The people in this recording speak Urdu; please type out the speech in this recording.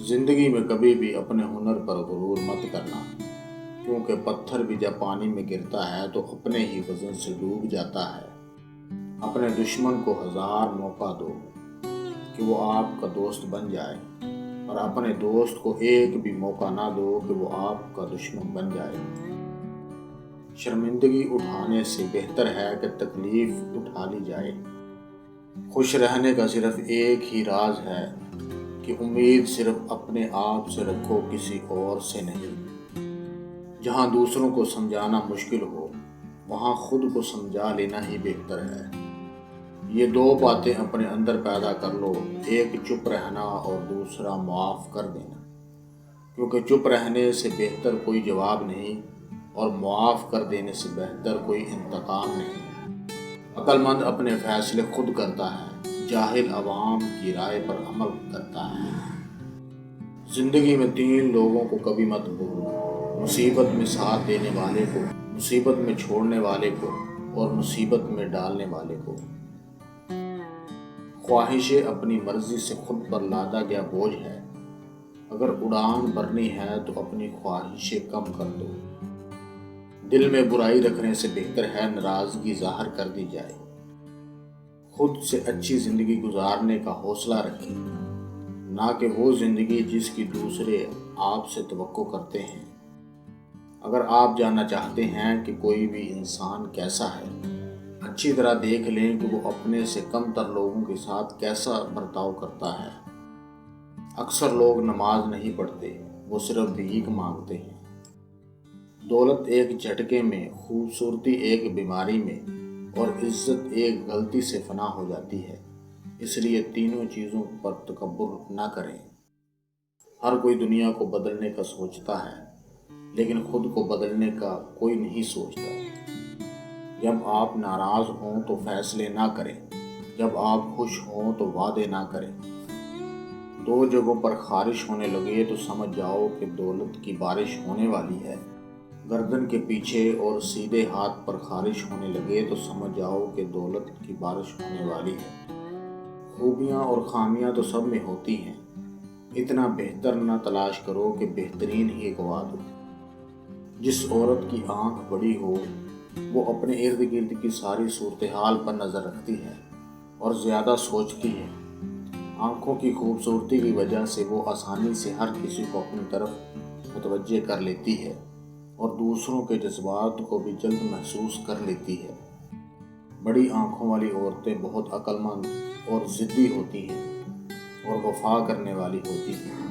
زندگی میں کبھی بھی اپنے ہنر پر غرور مت کرنا، کیونکہ پتھر بھی جب پانی میں گرتا ہے تو اپنے ہی وزن سے ڈوب جاتا ہے۔ اپنے دشمن کو 1000 موقع دو کہ وہ آپ کا دوست بن جائے، اور اپنے دوست کو ایک بھی موقع نہ دو کہ وہ آپ کا دشمن بن جائے۔ شرمندگی اٹھانے سے بہتر ہے کہ تکلیف اٹھا لی جائے۔ خوش رہنے کا صرف ایک ہی راز ہے کہ امید صرف اپنے آپ سے رکھو، کسی اور سے نہیں۔ جہاں دوسروں کو سمجھانا مشکل ہو، وہاں خود کو سمجھا لینا ہی بہتر ہے۔ یہ 2 باتیں اپنے اندر پیدا کر لو، ایک چپ رہنا اور دوسرا معاف کر دینا، کیونکہ چپ رہنے سے بہتر کوئی جواب نہیں، اور معاف کر دینے سے بہتر کوئی انتقام نہیں۔ عقل مند اپنے فیصلے خود کرتا ہے، جاہل عوام کی رائے پر عمل کرتا ہے۔ زندگی میں 3 لوگوں کو کبھی مت بھولنا: مصیبت میں ساتھ دینے والے کو، مصیبت میں چھوڑنے والے کو، اور مصیبت میں ڈالنے والے کو۔ خواہشیں اپنی مرضی سے خود پر لادا گیا بوجھ ہے۔ اگر اڑان بھرنی ہے تو اپنی خواہشیں کم کر دو۔ دل میں برائی رکھنے سے بہتر ہے ناراضگی ظاہر کر دی جائے۔ خود سے اچھی زندگی گزارنے کا حوصلہ رکھیں، نہ کہ وہ زندگی جس کی دوسرے آپ سے توقع کرتے ہیں۔ اگر آپ جاننا چاہتے ہیں کہ کوئی بھی انسان کیسا ہے، اچھی طرح دیکھ لیں کہ وہ اپنے سے کم تر لوگوں کے ساتھ کیسا برتاؤ کرتا ہے۔ اکثر لوگ نماز نہیں پڑھتے، وہ صرف بھیک مانگتے ہیں۔ دولت ایک جھٹکے میں، خوبصورتی ایک بیماری میں، اور عزت ایک غلطی سے فنا ہو جاتی ہے۔ اس لیے تینوں چیزوں پر تکبر نہ کریں۔ ہر کوئی دنیا کو بدلنے کا سوچتا ہے، لیکن خود کو بدلنے کا کوئی نہیں سوچتا۔ جب آپ ناراض ہوں تو فیصلے نہ کریں، جب آپ خوش ہوں تو وعدے نہ کریں۔ 2 جگہوں پر خارش ہونے لگے تو سمجھ جاؤ کہ دولت کی بارش ہونے والی ہے۔ گردن کے پیچھے اور سیدھے ہاتھ پر خارش ہونے لگے تو سمجھ جاؤ کہ دولت کی بارش ہونے والی ہے۔ خوبیاں اور خامیاں تو سب میں ہوتی ہیں، اتنا بہتر نہ تلاش کرو کہ بہترین ہی گوا دو۔ جس عورت کی آنکھ بڑی ہو، وہ اپنے ارد گرد کی ساری صورتحال پر نظر رکھتی ہے اور زیادہ سوچتی ہے۔ آنکھوں کی خوبصورتی کی وجہ سے وہ آسانی سے ہر کسی کو اپنی طرف متوجہ کر لیتی ہے، اور دوسروں کے جذبات کو بھی جلد محسوس کر لیتی ہے۔ بڑی آنکھوں والی عورتیں بہت عقل مند اور ضدی ہوتی ہیں، اور وفا کرنے والی ہوتی ہیں۔